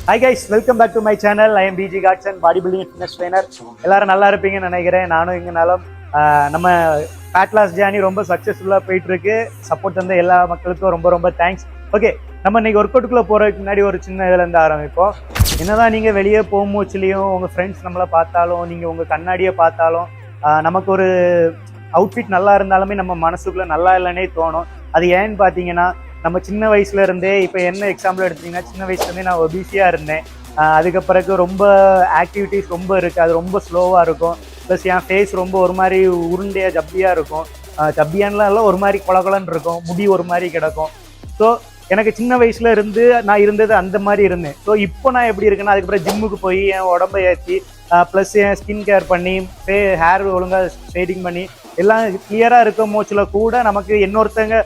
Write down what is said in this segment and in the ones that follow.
Hi guys, welcome back to my channel. I am B G Godson, body building fitness trainer. எல்லாரும் நல்லா இருப்பீங்கன்னு நினைக்கிறேன். நானும் இங்கனாலும் நம்ம ஃபேட் லாஸ் ஜேர்னி ரொம்ப சக்ஸஸ்ஃபுல்லாக போயிட்டு இருக்கு. சப்போர்ட் தந்த எல்லா மக்களுக்கும் ரொம்ப ரொம்ப தேங்க்ஸ். ஓகே, நம்ம இன்னைக்கு ஒர்க் அவுட்டுக்குள்ளே போகிறதுக்கு முன்னாடி ஒரு சின்ன இதுலேருந்து ஆரம்பிப்போம். என்னதான் நீங்கள் வெளியே போகும்போச்சுலேயும் உங்கள் ஃப்ரெண்ட்ஸ் நம்மளை பார்த்தாலும், நீங்கள் உங்கள் கண்ணாடியை பார்த்தாலும், நமக்கு ஒரு அவுட்ஃபிட் நல்லா இருந்தாலுமே நம்ம மனசுக்குள்ளே நல்லா இல்லைன்னே தோணும். அது ஏன்னு பார்த்தீங்கன்னா, நம்ம சின்ன வயசுல இருந்தே இப்போ என்ன எக்ஸாம்பிள் எடுத்தீங்கன்னா, சின்ன வயசுலேருந்தே நான் ஒபிசியாக இருந்தேன். அதுக்கப்புறக்கு ரொம்ப ஆக்டிவிட்டிஸ் ரொம்ப இருக்குது, அது ரொம்ப ஸ்லோவாக இருக்கும். ப்ளஸ் என் ஃபேஸ் ரொம்ப ஒரு மாதிரி உருண்டையாக ஜப்பியாக இருக்கும். ஜப்பியான்லாம் ஒரு மாதிரி கொலகொலன்னு இருக்கும், முடி ஒரு மாதிரி கிடக்கும். ஸோ எனக்கு சின்ன வயசுல இருந்து நான் இருந்தது அந்த மாதிரி இருந்தேன். ஸோ இப்போ நான் எப்படி இருக்கேன்னா, அதுக்கப்புறம் ஜிம்முக்கு போய் என் உடம்பை ஏற்றி ப்ளஸ் என் ஸ்கின் கேர் பண்ணி ஹேர் ஒழுங்காக ஸ்ட்ரைட்டிங் பண்ணி எல்லாம் கிளியராக இருக்கும் மூச்சில் கூட நமக்கு இன்னொருத்தங்க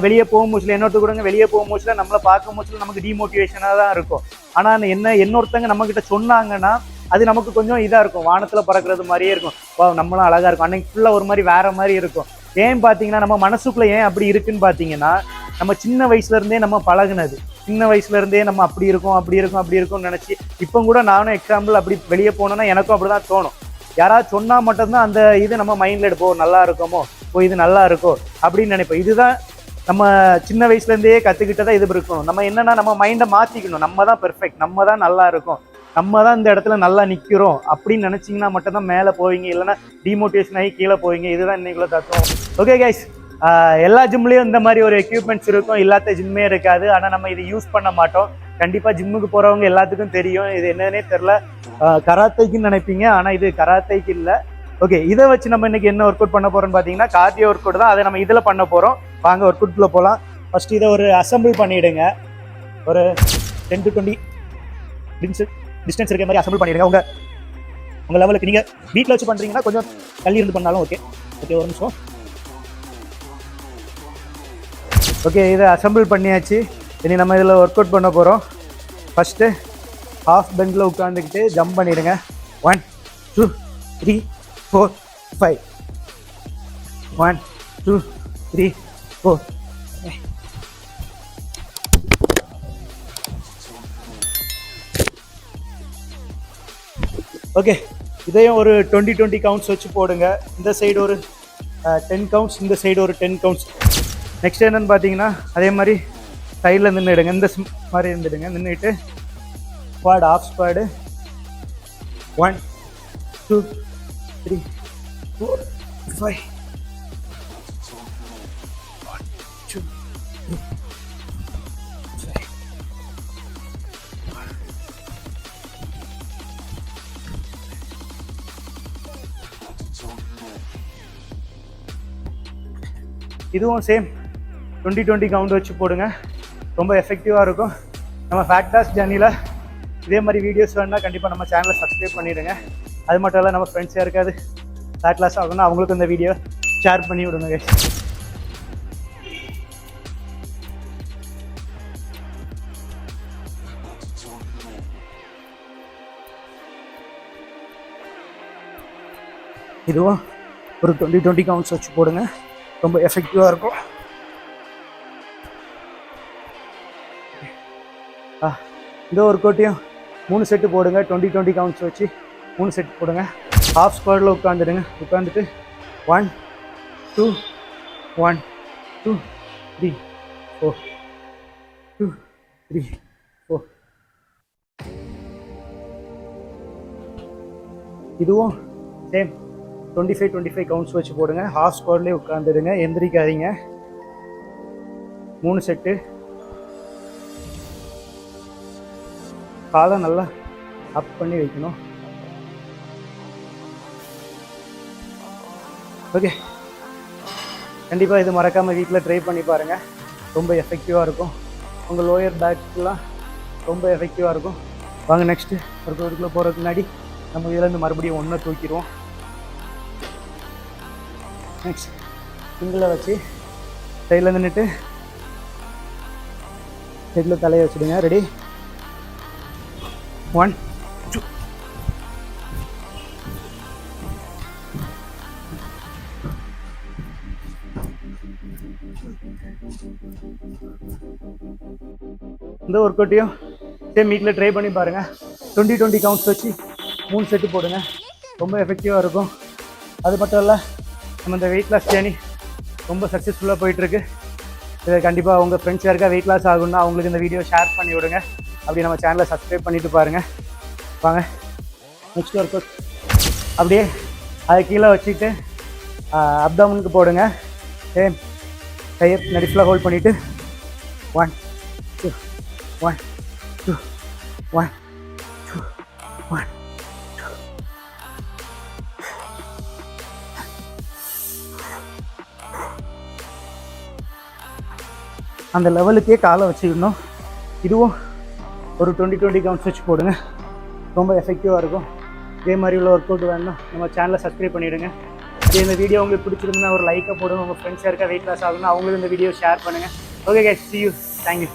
வெளியே போகும்போது இன்னொருத்தர் வெளியே போகும்போது நம்மளை பார்க்கும்போது நமக்கு டிமோட்டிவேஷனாக தான் இருக்கும். ஆனால் இன்னொருத்தங்க நம்மக்கிட்ட சொன்னாங்கன்னா அது நமக்கு கொஞ்சம் இதாக இருக்கும், வானத்தில் பறக்கிறது மாதிரியே இருக்கும். நம்மளும் அழகாக இருக்கும். அன்னைக்கு ஃபுல்லாக ஒரு மாதிரி வேற மாதிரி இருக்கும். ஏன் பார்த்தீங்கன்னா, நம்ம மனசுக்குள்ளே ஏன் அப்படி இருக்குன்னு பார்த்தீங்கன்னா, நம்ம சின்ன வயசுலேருந்தே நம்ம பழகுனது. சின்ன வயசுலேருந்தே நம்ம அப்படி இருக்கும்னு நினச்சி இப்போ கூட நானும் எக்ஸாம்பிள் அப்படி வெளியே போனோன்னா எனக்கும் அப்படி தான் தோணும். யாராவது சொன்னால் மட்டும்தான் அந்த இது நம்ம மைண்டில் எடுப்போம், நல்லா இருக்குமோ, இது நல்லா இருக்கோ அப்படின்னு நினைப்போம். இதுதான் நம்ம சின்ன வயசுலேருந்தே கற்றுக்கிட்டதான் இது இருக்கணும். நம்ம என்னன்னா நம்ம மைண்டை மாற்றிக்கணும். நம்ம தான் பெர்ஃபெக்ட், நம்ம தான் நல்லா இருக்கும், நம்ம தான் இந்த இடத்துல நல்லா நிற்கிறோம் அப்படின்னு நினச்சிங்கன்னா மட்டும்தான் மேலே போவீங்க. இல்லைன்னா டிமோட்டிவேஷன் ஆகி கீழே போவீங்க. இதுதான் இன்னைக்குள்ள தத்துவம். ஓகே கைஸ், எல்லா ஜிம்லேயும் இந்த மாதிரி ஒரு எக்யூப்மெண்ட்ஸ் இருக்கும், இல்லாத ஜிம்மே இருக்காது. ஆனால் நம்ம இதை யூஸ் பண்ண மாட்டோம். கண்டிப்பாக ஜிம்முக்கு போகிறவங்க எல்லாத்துக்கும் தெரியும் இது என்னன்னே தெரில. கராத்தைக்குன்னு நினைப்பீங்க, ஆனால் இது கராத்தைக்கு இல்லை. ஓகே, இதை வச்சு நம்ம இன்னைக்கு என்ன ஒர்க் அவுட் பண்ண போகிறோம்னு பார்த்தீங்கன்னா, கார்டியோ ஒர்க் அவுட் தான். அதை நம்ம இதில் பண்ண போகிறோம். வாங்க ஒர்க் அவுட்குள்ளே போகலாம். ஃபஸ்ட்டு இதை ஒரு அசம்பிள் பண்ணிவிடுங்க. ஒரு 10 to 20 டிஸ்டன்ஸ் இருக்கிற மாதிரி அசம்பிள் பண்ணிவிடுங்க. உங்கள் லெவலுக்கு. நீங்கள் வீட்டில் வச்சு பண்ணுறீங்கன்னா கொஞ்சம் தள்ளி இருந்து பண்ணாலும் ஓகே. ஒரு நிமிஷம். ஓகே, இதை அசம்பிள் பண்ணியாச்சு. இனி நம்ம இதில் ஒர்க் அவுட் பண்ண போகிறோம். ஃபஸ்ட்டு ஹாஃப் பெண்டில் உட்காந்துக்கிட்டு ஜம்ப் பண்ணிவிடுங்க. 1 2 3 4 5. 1 2 3 4. ஓகே, இதையும் ஒரு 20 கவுண்ட்ஸ் வச்சு போடுங்க. இந்த சைடு ஒரு 10 கவுண்ட்ஸ், இந்த சைடு ஒரு 10 கவுண்ட்ஸ். நெக்ஸ்ட் என்னன்னு பார்த்தீங்கன்னா, அதே மாதிரி சைடில் நின்றுடுங்க. இந்த மாதிரி இருந்துடுங்க. நின்றுட்டு ஸ்குவாட், ஆஃப் ஸ்குவாடு. 1 2 3 4 5. 1 2 3 5. இதுவும் சேம் 20 கவுண்ட் வச்சு போடுங்க. ரொம்ப எஃபெக்டிவாக இருக்கும். நம்ம ஃபேட் லாஸ் ஜர்னியில் இதே மாதிரி வீடியோஸ் வேணுன்னா கண்டிப்பாக நம்ம சேனலை சப்ஸ்கிரைப் பண்ணிவிடுங்க. அது மட்டும் இல்லை, நம்ம ஃப்ரெண்ட்ஸ் யாருக்காவது ஃபேட் லாஸ் ஆகணும்னா அவங்களுக்கும் இந்த வீடியோ ஷேர் பண்ணி விடுங்க. இதுவும் ஒரு 20 கவுண்ட்ஸ் வச்சு போடுங்க. ரொம்ப எஃபெக்டிவாக இருக்கும். இந்த ஒர்க் அவுட்டையும் 3 செட்டு போடுங்க. 20 கவுண்ட்ஸ் வச்சு 3 செட் போடுங்க. ஹாஃப் ஸ்குவாடில் உட்காந்துடுங்க. உட்காந்துட்டு 1 2 1 2 3 4 2 3 4. இதுவும் சேம் 25 கவுண்ட்ஸ் வச்சு போடுங்க. ஹாஃப் ஸ்குவாட்லேயே உட்காந்துடுங்க. எந்திரிக்காதீங்க. 3 செட்டு. காலை நல்லா அப் பண்ணி வைக்கணும். ஓகே, கண்டிப்பாக இது மறக்காமல் வீட்டில் ட்ரை பண்ணி பாருங்கள். ரொம்ப எஃபெக்டிவாக இருக்கும். உங்கள் லோயர் பேக்குலாம் ரொம்ப எஃபெக்டிவாக இருக்கும். வாங்க நெக்ஸ்ட்டு ஒரு கோடிக்குள்ளே போகிறதுக்கு முன்னாடி நம்ம இதிலேருந்து மறுபடியும் ஒன்றை தூக்கிடுவோம். நெக்ஸ்ட் சிங்கிளை வச்சு சைடில் நின்றுட்டு ஹெட்டில் தலையை வச்சுடுங்க. ரெடி? 1 2. இந்த ஒர்க் அவுட்டையும் சேம் வீட்டில் ட்ரை பண்ணி பாருங்கள். 20 கவுண்ட்ஸ் வச்சு 3 செட்டு போடுங்க, ரொம்ப எஃபெக்டிவாக இருக்கும். அது மட்டும் இல்லை, நம்ம இந்த வெயிட் லாஸ் ஜேர்னி ரொம்ப சக்ஸஸ்ஃபுல்லாக போயிட்டுருக்கு. இதை கண்டிப்பாக உங்கள் ஃப்ரெண்ட்ஸ் யாருக்கா வெயிட் லாஸ் ஆகுன்னா அவங்களுக்கு இந்த வீடியோ ஷேர் பண்ணி விடுங்க. அப்படி நம்ம சேனலை சப்ஸ்கிரைப் பண்ணிவிட்டு பாருங்கள். வாங்க நெக்ஸ்ட் ஒர்க் அவுட். அப்படியே அதை கீழே வச்சுட்டு அப்டாமனுக்கு போடுங்க. சேம் கையை நடிஃபில் ஹோல்ட் பண்ணிவிட்டு 1 2 1 2 1 2 1 2. அந்த லெவலுக்கே காலை வச்சுக்கணும். இதுவும் ஒரு 20 கவுண்ட்ஸ் வச்சு போடுங்க, ரொம்ப எஃபெக்டிவாக இருக்கும். இதே மாதிரி உள்ள ஒர்க் அவுட் வேணும்னா நம்ம சேனலை சப்ஸ்கிரைப் பண்ணிவிடுங்க. இந்த வீடியோ உங்களுக்கு பிடிச்சிருந்தா ஒரு லைக்கை போடுங்க. உங்கள் ஃப்ரெண்ட்ஸ் யாருக்கா வெயிட் லாஸ் ஆகுன்னா அவங்களுக்கு இந்த வீடியோ ஷேர் பண்ணுங்கள். Okay guys, see you. Thank you.